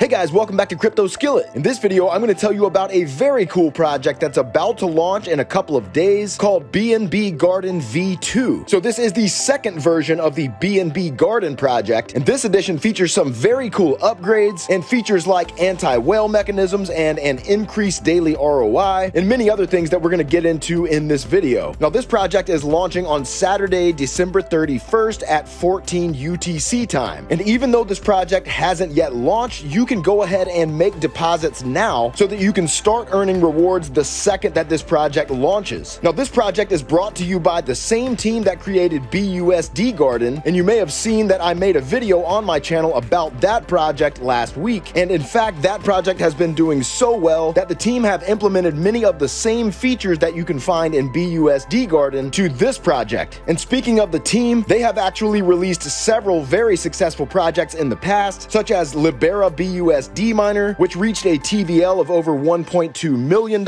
Hey guys, welcome back to Crypto Skillet. In this video, I'm going to tell you about a very cool project that's about to launch in a couple of days called BNB Garden V2. So this is the second version of the BNB Garden project, and this edition features some very cool upgrades and features like anti-whale mechanisms and an increased daily ROI and many other things that we're going to get into in this video. Now this project is launching on Saturday, December 31st at 14 UTC time. And even though this project hasn't yet launched, you can go ahead and make deposits now so that you can start earning rewards the second that this project launches. Now this project is brought to you by the same team that created BUSD Garden, and you may have seen that I made a video on my channel about that project last week. And in fact, that project has been doing so well that the team have implemented many of the same features that you can find in BUSD Garden to this project. And speaking of the team, they have actually released several very successful projects in the past, such as Libera BUSD miner, which reached a TVL of over $1.2 million,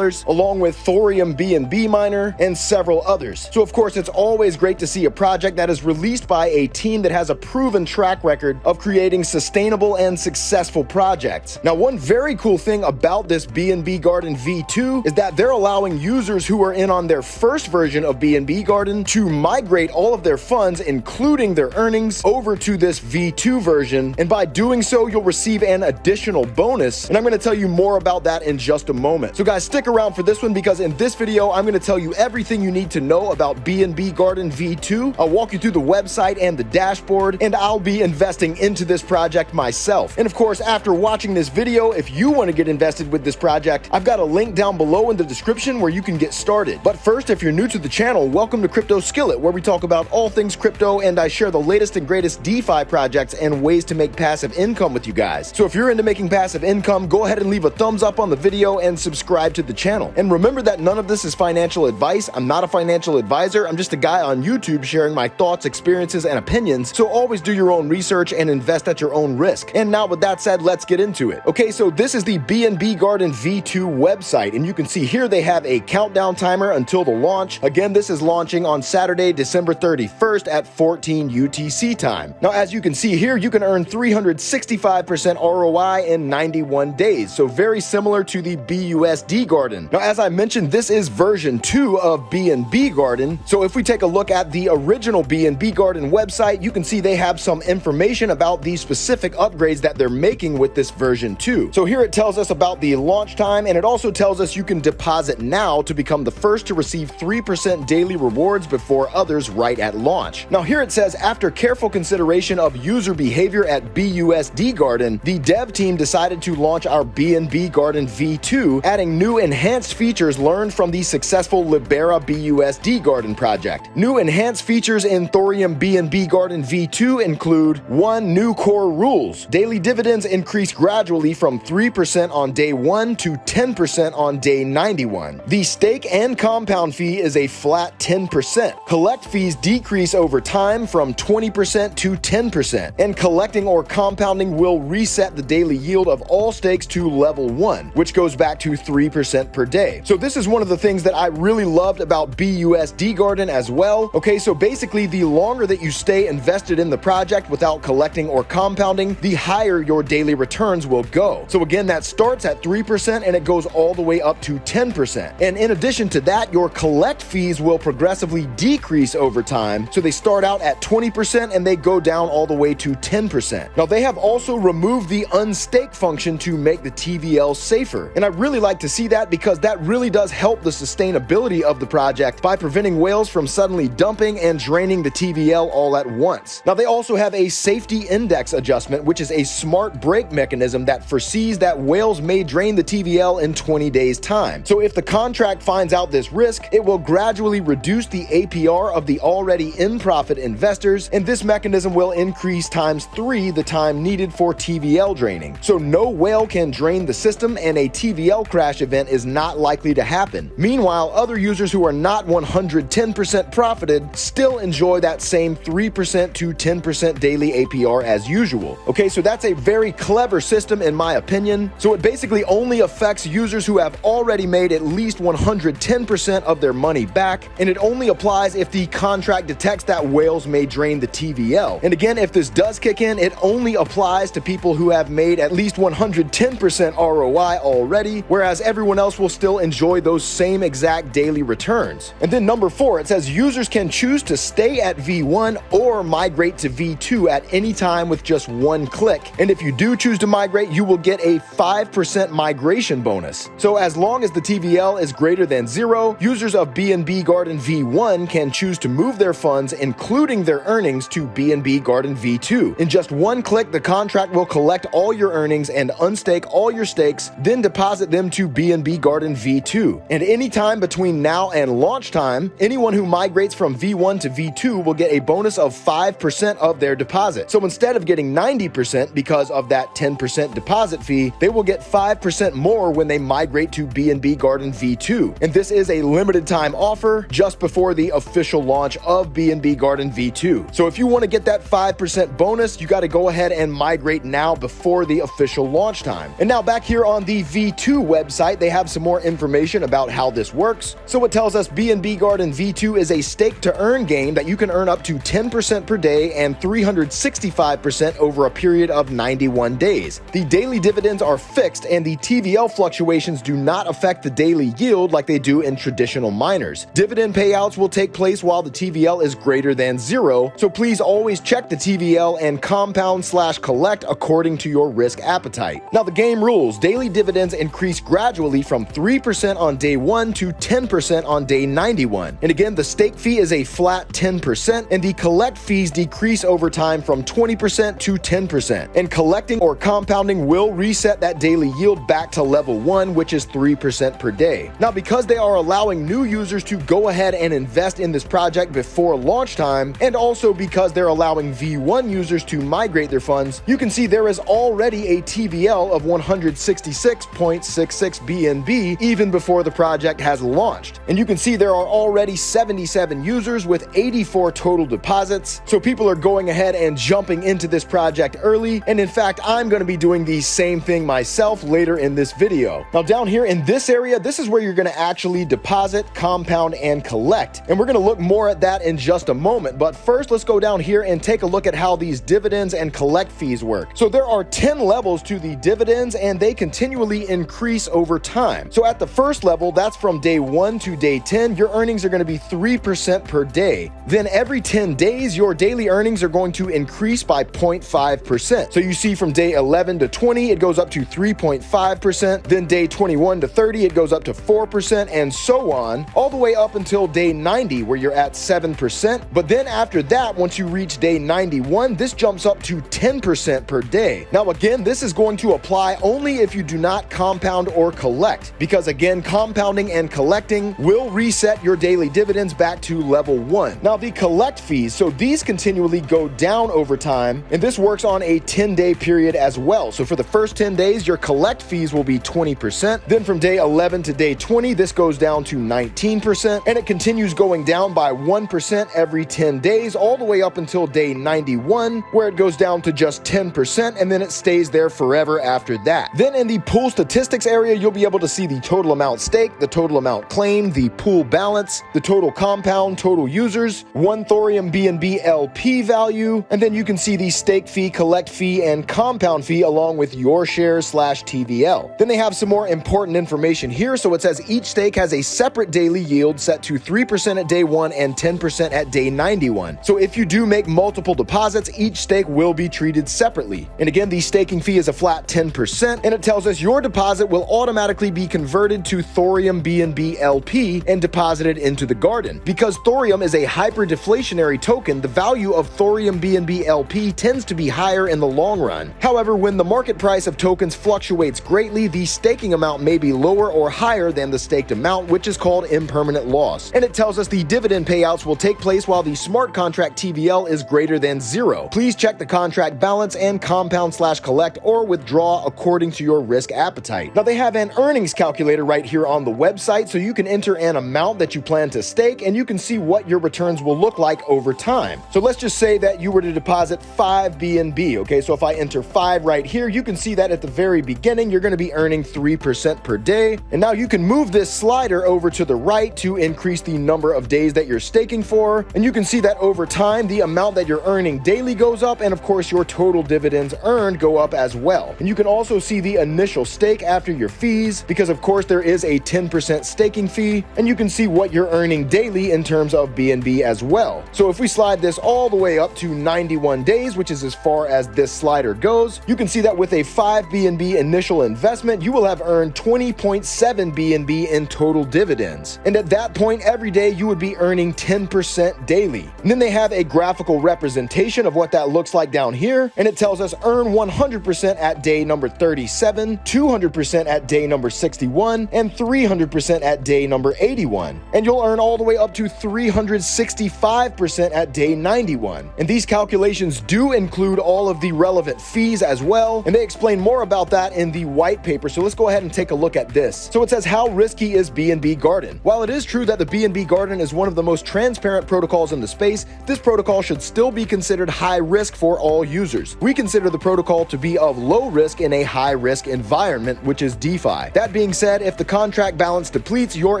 along with Thorium BNB miner and several others. So of course, it's always great to see a project that is released by a team that has a proven track record of creating sustainable and successful projects. Now, one very cool thing about this BNB Garden V2 is that they're allowing users who are in on their first version of BNB Garden to migrate all of their funds, including their earnings, over to this V2 version. And by doing so, you'll receive an additional bonus. And I'm going to tell you more about that in just a moment. So guys, stick around for this one, because in this video, I'm going to tell you everything you need to know about BNB Garden V2. I'll walk you through the website and the dashboard, and I'll be investing into this project myself. And of course, after watching this video, if you want to get invested with this project, I've got a link down below in the description where you can get started. But first, if you're new to the channel, welcome to Crypto Skillet, where we talk about all things crypto, and I share the latest and greatest DeFi projects and ways to make passive income with you guys. So if you're into making passive income, go ahead and leave a thumbs up on the video and subscribe to the channel. And remember that none of this is financial advice. I'm not a financial advisor. I'm just a guy on YouTube sharing my thoughts, experiences, and opinions. So always do your own research and invest at your own risk. And now with that said, let's get into it. Okay, so this is the BNB Garden V2 website, and you can see here they have a countdown timer until the launch. Again, this is launching on Saturday, December 31st at 14 UTC time. Now, as you can see here, you can earn 365% ROI in 91 days, so very similar to the BUSD Garden. Now, as I mentioned, this is version 2 of BNB Garden, so if we take a look at the original BNB Garden website, you can see they have some information about the specific upgrades that they're making with this version 2. So here it tells us about the launch time, and it also tells us you can deposit now to become the first to receive 3% daily rewards before others right at launch. Now here it says, after careful consideration of user behavior at BUSD Garden, the dev team decided to launch our BNB Garden V2, adding new enhanced features learned from the successful Libera BUSD Garden project. New enhanced features in Thorium BNB Garden V2 include 1. New core rules. Daily dividends increase gradually from 3% on day 1 to 10% on day 91. The stake and compound fee is a flat 10%. Collect fees decrease over time from 20% to 10%. And collecting or compounding will reset the daily yield of all stakes to level 1, which goes back to 3% per day. So this is one of the things that I really loved about BUSD Garden as well. Okay, so basically the longer that you stay invested in the project without collecting or compounding, the higher your daily returns will go. So again, that starts at 3% and it goes all the way up to 10%. And in addition to that, your collect fees will progressively decrease over time. So they start out at 20% and they go down all the way to 10%. Now they have also removed the unstake function to make the TVL safer. And I really like to see that, because that really does help the sustainability of the project by preventing whales from suddenly dumping and draining the TVL all at once. Now they also have a safety index adjustment, which is a smart break mechanism that foresees that whales may drain the TVL in 20 days time. So if the contract finds out this risk, it will gradually reduce the APR of the already in-profit investors, and this mechanism will increase ×3 the time needed for TVL draining. So no whale can drain the system, and a TVL crash event is not likely to happen. Meanwhile, other users who are not 110% profited still enjoy that same 3% to 10% daily APR as usual. Okay, so that's a very clever system in my opinion. So it basically only affects users who have already made at least 110% of their money back, and it only applies if the contract detects that whales may drain the TVL. And again, if this does kick in, it only applies to people who have have made at least 110% ROI already, whereas everyone else will still enjoy those same exact daily returns. And then number 4, it says users can choose to stay at V1 or migrate to V2 at any time with just one click. And if you do choose to migrate, you will get a 5% migration bonus. So as long as the TVL is greater than 0, users of BNB Garden V1 can choose to move their funds, including their earnings, to BNB Garden V2. In just one click, the contract will collect all your earnings and unstake all your stakes, then deposit them to BNB Garden V2. And anytime between now and launch time, anyone who migrates from V1 to V2 will get a bonus of 5% of their deposit. So instead of getting 90% because of that 10% deposit fee, they will get 5% more when they migrate to BNB Garden V2. And this is a limited time offer just before the official launch of BNB Garden V2. So if you want to get that 5% bonus, you got to go ahead and migrate now before the official launch time. And now back here on the V2 website, they have some more information about how this works. So it tells us BNB Garden V2 is a stake to earn game that you can earn up to 10% per day and 365% over a period of 91 days. The daily dividends are fixed and the TVL fluctuations do not affect the daily yield like they do in traditional miners. Dividend payouts will take place while the TVL is greater than 0, so please always check the TVL and compound/collect according to your risk appetite. Now the game rules: daily dividends increase gradually from 3% on day 1 to 10% on day 91. And again, the stake fee is a flat 10% and the collect fees decrease over time from 20% to 10%. And collecting or compounding will reset that daily yield back to level 1, which is 3% per day. Now because they are allowing new users to go ahead and invest in this project before launch time, and also because they're allowing V1 users to migrate their funds, you can see there is already a TVL of 166.66 BNB even before the project has launched. And you can see there are already 77 users with 84 total deposits. So people are going ahead and jumping into this project early. And in fact, I'm going to be doing the same thing myself later in this video. Now down here in this area, this is where you're going to actually deposit, compound, and collect. And we're going to look more at that in just a moment. But first, let's go down here and take a look at how these dividends and collect fees work. So there are 10 levels to the dividends and they continually increase over time. So at the first level, that's from day 1 to day 10, your earnings are going to be 3% per day. Then every 10 days, your daily earnings are going to increase by 0.5%. So you see from day 11 to 20, it goes up to 3.5%. Then day 21 to 30, it goes up to 4%, and so on, all the way up until day 90, where you're at 7%. But then after that, once you reach day 91, this jumps up to 10% per day. Now again, this is going to apply only if you do not compound or collect, because again, compounding and collecting will reset your daily dividends back to level 1. Now the collect fees, so these continually go down over time, and this works on a 10-day period as well. So for the first 10 days, your collect fees will be 20%. Then from day 11 to day 20, this goes down to 19%, and it continues going down by 1% every 10 days, all the way up until day 91, where it goes down to just 10%, and then it stays there forever after that. Then in the pool statistics area, you'll be able to see the total amount staked, the total amount claimed, the pool balance, the total compound, total users, 1 Thorium BNB LP value, and then you can see the stake fee, collect fee, and compound fee along with your shares/TVL. Then they have some more important information here. So it says each stake has a separate daily yield set to 3% at day 1 and 10% at day 91. So if you do make multiple deposits, each stake will be treated separately. And again, the staking fee is a flat 10%, and it tells us your deposit will automatically be converted to Thorium BNB LP and deposited into the garden. Because Thorium is a hyper-deflationary token, the value of Thorium BNB LP tends to be higher in the long run. However, when the market price of tokens fluctuates greatly, the staking amount may be lower or higher than the staked amount, which is called impermanent loss. And it tells us the dividend payouts will take place while the smart contract TVL is greater than 0. Please check the contract balance and compound/collect or withdraw according to your risk appetite. Now they have an earnings calculator right here on the website, so you can enter an amount that you plan to stake and you can see what your returns will look like over time. So let's just say that you were to deposit 5 BNB, okay? So if I enter 5 right here, you can see that at the very beginning, you're gonna be earning 3% per day. And now you can move this slider over to the right to increase the number of days that you're staking for. And you can see that over time, the amount that you're earning daily goes up, and of course your total dividends earned and go up as well. And you can also see the initial stake after your fees, because of course there is a 10% staking fee, and you can see what you're earning daily in terms of BNB as well. So if we slide this all the way up to 91 days, which is as far as this slider goes, you can see that with a 5 BNB initial investment, you will have earned 20.7 BNB in total dividends. And at that point, every day you would be earning 10% daily. And then they have a graphical representation of what that looks like down here, and it tells us earn 100% at day number 37, 200% at day number 61, and 300% at day number 81. And you'll earn all the way up to 365% at day 91. And these calculations do include all of the relevant fees as well, and they explain more about that in the white paper. So let's go ahead and take a look at this. So it says, how risky is BNB Garden? While it is true that the BNB Garden is one of the most transparent protocols in the space, this protocol should still be considered high risk for all users. We consider the protocol to be of low risk in a high risk environment, which is DeFi. That being said, if the contract balance depletes, your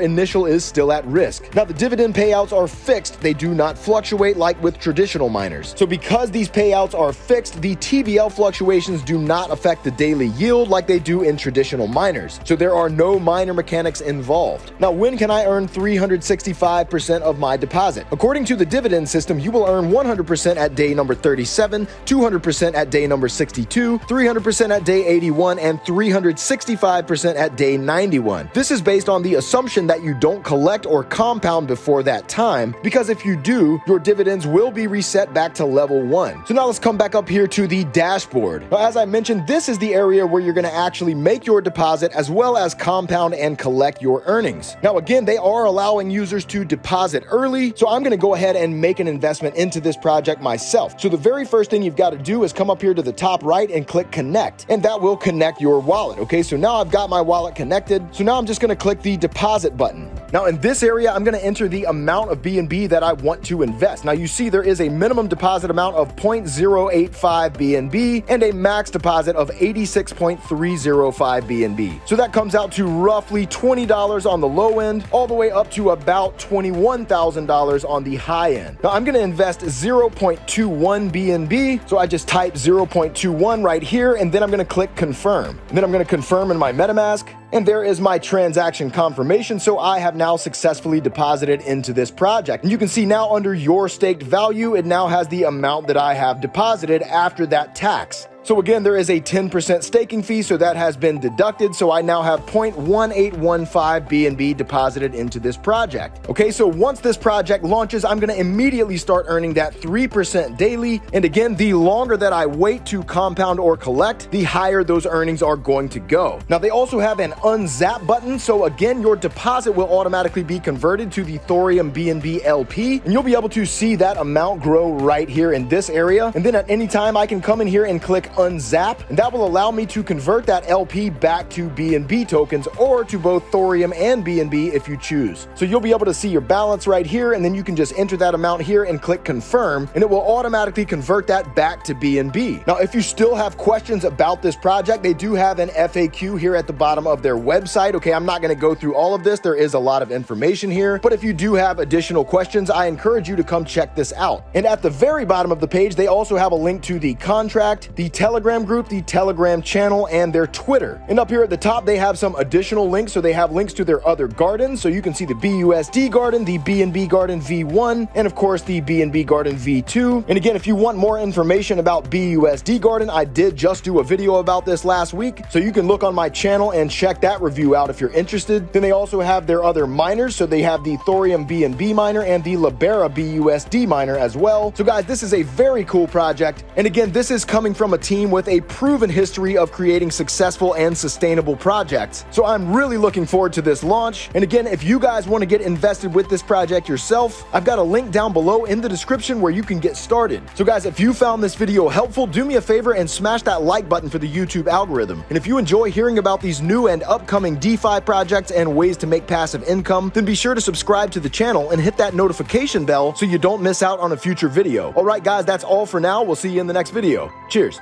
initial is still at risk. Now, the dividend payouts are fixed. They do not fluctuate like with traditional miners. So because these payouts are fixed, the TVL fluctuations do not affect the daily yield like they do in traditional miners. So there are no miner mechanics involved. Now, when can I earn 365% of my deposit? According to the dividend system, you will earn 100% at day number 37, 200% at day number 62, 300% at day 81, and 365% at day 91. This is based on the assumption that you don't collect or compound before that time, because if you do, your dividends will be reset back to level 1. So now let's come back up here to the dashboard. Now, as I mentioned, this is the area where you're going to actually make your deposit as well as compound and collect your earnings. Now, again, they are allowing users to deposit early, so I'm going to go ahead and make an investment into this project myself. So the very first thing you've got to do is come up here to the top right and click connect, and that will connect your wallet. Okay, so now I've got my wallet connected. So now I'm just going to click the deposit button. Now in this area, I'm going to enter the amount of BNB that I want to invest. Now you see there is a minimum deposit amount of 0.085 BNB and a max deposit of 86.305 BNB. So that comes out to roughly $20 on the low end, all the way up to about $21,000 on the high end. Now I'm going to invest 0.21 BNB. So I just type 0.21 right here, and then I'm going to click confirm. And then I'm going to confirm in my MetaMask. And there is my transaction confirmation, so I have now successfully deposited into this project. And you can see now under your staked value, it now has the amount that I have deposited after that tax. So again, there is a 10% staking fee, so that has been deducted. So I now have 0.1815 BNB deposited into this project. Okay, so once this project launches, I'm going to immediately start earning that 3% daily. And again, the longer that I wait to compound or collect, the higher those earnings are going to go. Now, they also have an unzap button. So again, your deposit will automatically be converted to the Thorium BNB LP, and you'll be able to see that amount grow right here in this area. And then at any time, I can come in here and click unzap, and that will allow me to convert that LP back to BNB tokens, or to both Thorium and BNB if you choose. So you'll be able to see your balance right here, and then you can just enter that amount here and click confirm, and it will automatically convert that back to BNB. Now, if you still have questions about this project, they do have an FAQ here at the bottom of their website. Okay, I'm not going to go through all of this. There is a lot of information here, but if you do have additional questions, I encourage you to come check this out. And at the very bottom of the page, they also have a link to the contract, the Telegram group, the Telegram channel, and their Twitter. And up here at the top, they have some additional links. So they have links to their other gardens. So you can see the BUSD Garden, the BNB Garden V1, and of course the BNB Garden V2. And again, if you want more information about BUSD Garden, I did just do a video about this last week. So you can look on my channel and check that review out if you're interested. Then they also have their other miners. So they have the Thorium BNB miner and the Libera BUSD miner as well. So guys, this is a very cool project. And again, this is coming from a team with a proven history of creating successful and sustainable projects. So I'm really looking forward to this launch. And again, if you guys want to get invested with this project yourself, I've got a link down below in the description where you can get started. So guys, if you found this video helpful, do me a favor and smash that like button for the YouTube algorithm. And if you enjoy hearing about these new and upcoming DeFi projects and ways to make passive income, then be sure to subscribe to the channel and hit that notification bell so you don't miss out on a future video. All right, guys, that's all for now. We'll see you in the next video. Cheers.